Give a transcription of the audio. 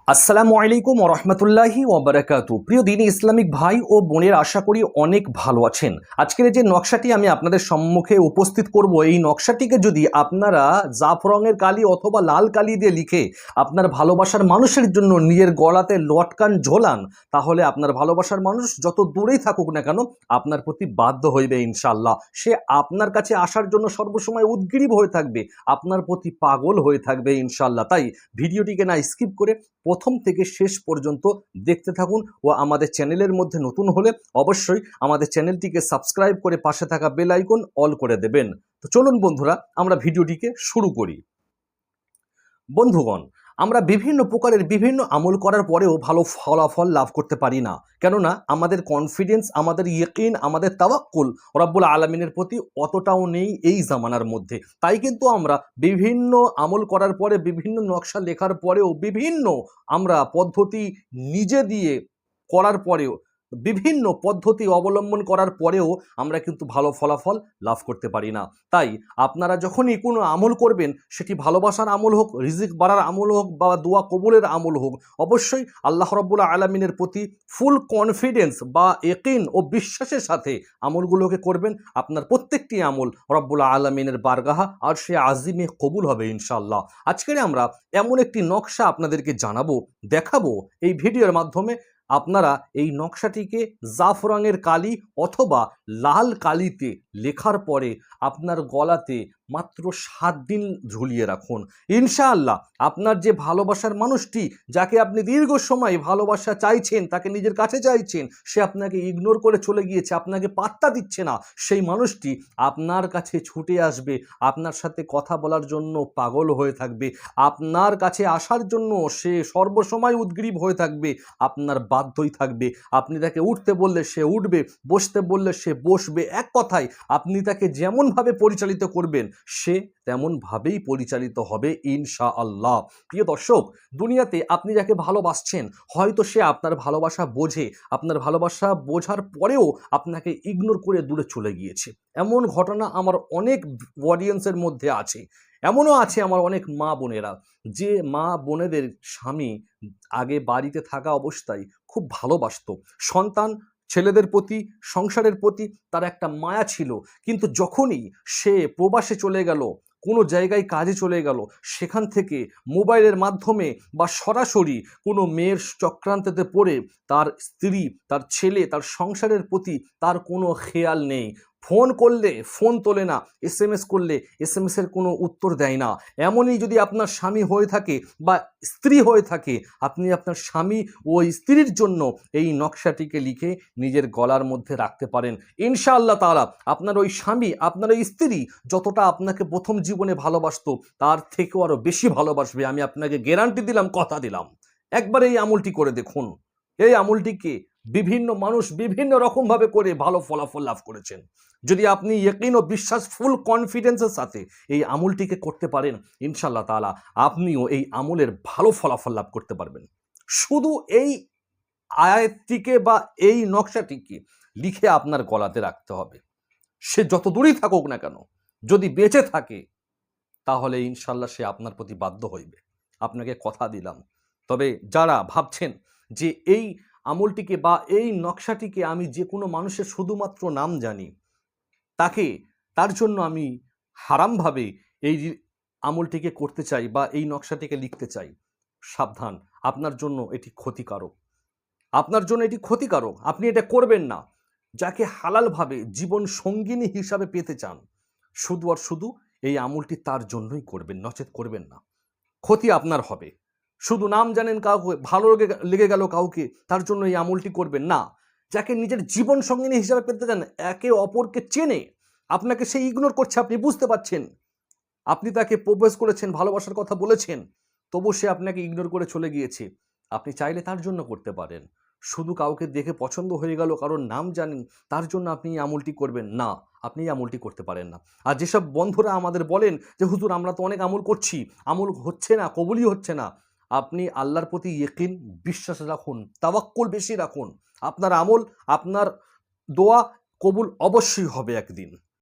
আসসালামু আলাইকুম ওয়া রাহমাতুল্লাহি ওয়া বারাকাতুহু। প্রিয় দ্বীনি ইসলামিক ভাই ও বোনের, আশা করি অনেক ভালো আছেন। আজকের এই যে নকশাটি আমি আপনাদের সম্মুখে উপস্থিত করব, এই নকশাটিকে যদি আপনারা জাফরঙের কালি অথবা লাল কালি দিয়ে লিখে আপনার ভালোবাসার মানুষের জন্য নিজের গলাতে লটকান ঝোলান, তাহলে আপনার ভালোবাসার মানুষ যত দূরেই থাকুক না কেন আপনার প্রতি বাধ্য হইবে ইনশাআল্লাহ। সে আপনার কাছে আসার জন্য সর্বসময় উদগ্রীব হয়ে থাকবে, আপনার প্রতি পাগল হয়ে থাকবে ইনশাআল্লাহ। তাই ভিডিওটিকে না স্কিপ করে প্রথম থেকে শেষ পর্যন্ত দেখতে থাকুন ও আমাদের চ্যানেলের মধ্যে নতুন হলে অবশ্যই আমাদের চ্যানেলটিকে সাবস্ক্রাইব করে পাশে থাকা বেল আইকন অল করে দেবেন। তো চলুন বন্ধুরা, আমরা ভিডিওটিকে শুরু করি। বন্ধুগণ, আমরা বিভিন্ন প্রকারের বিভিন্ন আমল করার পরেও ভালো ফলাফল লাভ করতে পারি না, কেননা আমাদের কনফিডেন্স, আমাদের ইয়কিন, আমাদের তাওয়াক্কুল রব্বুল আলামিনের প্রতি অতটাও নেই এই জামানার মধ্যে। তাই কিন্তু আমরা বিভিন্ন আমল করার পরে, বিভিন্ন নকশা লেখার পরেও, বিভিন্ন আমরা পদ্ধতি নিজে দিয়ে করার পরেও, বিভিন্ন পদ্ধতি অবলম্বন করার পরেও আমরা কিন্তু ভালো ফলাফল লাভ করতে পারি না। তাই আপনারা যখনই কোনো আমল করবেন, সেটি ভালোবাসার আমল হোক, রিজিক বাড়ার আমল হোক, বা দোয়া কবুলের আমল হোক, অবশ্যই আল্লাহ রাব্বুল আলামিনের প্রতি ফুল কনফিডেন্স বা ইয়াকিন ও বিশ্বাসের সাথে আমলগুলোকে করবেন। আপনার প্রত্যেকটি আমল রব্বুল আলামিনের বারগাহা আর সে আজিমে কবুল হবে ইনশাআল্লাহ। আজকের আমরা এমন একটি নকশা আপনাদেরকে জানাবো, দেখাবো এই ভিডিওর মাধ্যমে। আপনারা এই নকশাটিকে জাফরঙের কালি অথবা লাল কালিতে লেখার পরে আপনার গলাতে মাত্র 7 দিন ঝুলিয়ে রাখুন। ইনশাআল্লাহ আপনার যে ভালোবাসার মানুষটি, যাকে আপনি দীর্ঘ সময় ভালোবাসা চাইছেন, তাকে নিজের কাছে চাইছেন, সে আপনাকে ইগনোর করে চলে গিয়েছে, আপনাকে পাত্তা দিচ্ছে না, সেই মানুষটি আপনার কাছে ছুটে আসবে, আপনার সাথে কথা বলার জন্য পাগল হয়ে থাকবে, আপনার কাছে আসার জন্য সে সর্বসময় উদগ্রীব হয়ে থাকবে, আপনার বাধ্যই থাকবে। আপনি তাকে উঠতে বললে সে উঠবে, বসতে বললে সে বসবে। এক কথায় আপনি তাকে যেমনভাবে পরিচালিত করবেন, সে তেমনভাবেই পরিচালিত হবে ইনশাআল্লাহ। প্রিয় দর্শক, দুনিয়াতে আপনি যাকে ভালোবাসছেন, হয়তো সে আপনার ভালোবাসা বোঝে, আপনার ভালোবাসা বোঝার পরেও আপনাকে ইগনোর করে দূরে চলে গিয়েছে। এমন ঘটনা আমার অনেক অডিয়েন্সের মধ্যে আছে। এমনও আছে আমার অনেক মা বোনেরা, যে মা বোনেদের স্বামী আগে বাড়িতে থাকা অবস্থায় খুব ভালোবাসতো, সন্তান ছেলেদের প্রতি, সংসারের প্রতি তার একটা মায়া ছিল। কিন্তু যখনই সে প্রবাসে চলে গেল, কোনো জায়গায় কাজে চলে গেল, সেখান থেকে মোবাইলের মাধ্যমে বা সরাসরি কোনো মেয়ের চক্রান্তে পড়ে তার স্ত্রী, তার ছেলে, তার সংসারের প্রতি তার কোনো খেয়াল নেই। ফোন করলে ফোন তোলে না, এসএমএস করলে এসএমএসের কোনো উত্তর দেয় না। এমনই যদি আপনার স্বামী হয়ে থাকে বা স্ত্রী হয়ে থাকে, আপনি আপনার স্বামী ও স্ত্রীর জন্য এই নকশাটিকে লিখে নিজের গলার মধ্যে রাখতে পারেন। ইনশাআল্লাহ তাআলা আপনার ওই স্বামী, আপনার ওই স্ত্রী যতটা আপনাকে প্রথম জীবনে ভালোবাসতো, তার থেকেও আরও বেশি ভালোবাসবে। আমি আপনাকে গ্যারান্টি দিলাম, কথা দিলাম। একবার এই আমলটি করে দেখুন। এই আমলটিকে বিভিন্ন মানুষ বিভিন্ন রকমভাবে করে ভালো ফলাফল লাভ করেছেন। যদি আপনি ইয়াকিন ও বিশ্বাস, ফুল কনফিডেন্সের সাথে এই আমলটিকে করতে পারেন, ইনশাআল্লাহ তাআলা আপনিও এই আমলের ভালো ফলাফল লাভ করতে পারবেন। শুধু এই আয়াতটিকে বা এই নকশাটিকে লিখে আপনার গলাতে রাখতে হবে। সে যত দূরেই থাকুক না কেন, যদি বেঁচে থাকে, তাহলে ইনশাআল্লাহ সে আপনার প্রতি বাধ্য হইবে। আপনাকে কথা দিলাম। তবে যারা ভাবছেন যে এই আমলটিকে বা এই নকশাটিকে আমি যে কোনো মানুষের শুধুমাত্র নাম জানি, তার জন্য আমি হারামভাবে এই আমলটিকে করতে চাই বা এই নকশাটিকে লিখতে চাই, সাবধান, আপনার জন্য এটি ক্ষতিকারক। আপনার জন্য এটি ক্ষতিকারক, আপনি এটা করবেন না। যাকে হালালভাবে জীবন সঙ্গিনী হিসাবে পেতে চান, শুধু আর শুধু এই আমলটি তার জন্যই করবেন, নচেত করবেন না। ক্ষতি আপনার হবে। শুধু নাম জানেন, কাউকে ভালো লেগে গেল কাউকে, তার জন্য এই আমলটি করবেন না। যাকে নিজের জীবন সঙ্গিনী হিসাবে পেতে চান, একে অপরকে চেনে, আপনাকে সে ইগনোর করছে, আপনি বুঝতে পারছেন, আপনি তাকে প্রপোজ করেছেন, ভালোবাসার কথা বলেছেন, তবু সে আপনাকে ইগনোর করে চলে গিয়েছে। আপনি চাইলে তার জন্য করতে পারেন। শুধু কাউকে দেখে পছন্দ হয়ে গেল, কারোর নাম জানেন, তার জন্য আপনি এই আমলটি করবেন না। আপনি এই আমলটি করতে পারেন না। আর যেসব বন্ধুরা আমাদের বলেন যে হুজুর আমরা তো অনেক আমল করছি, আমল হচ্ছে না, কবুলই হচ্ছে না, আপনি আল্লাহর প্রতি ইয়াকিন, বিশ্বাস রাখুন, তাওয়াক্কুল বেশি রাখুন। আপনার আমল, আপনার দোয়া কবুল অবশ্যই হবে একদিন।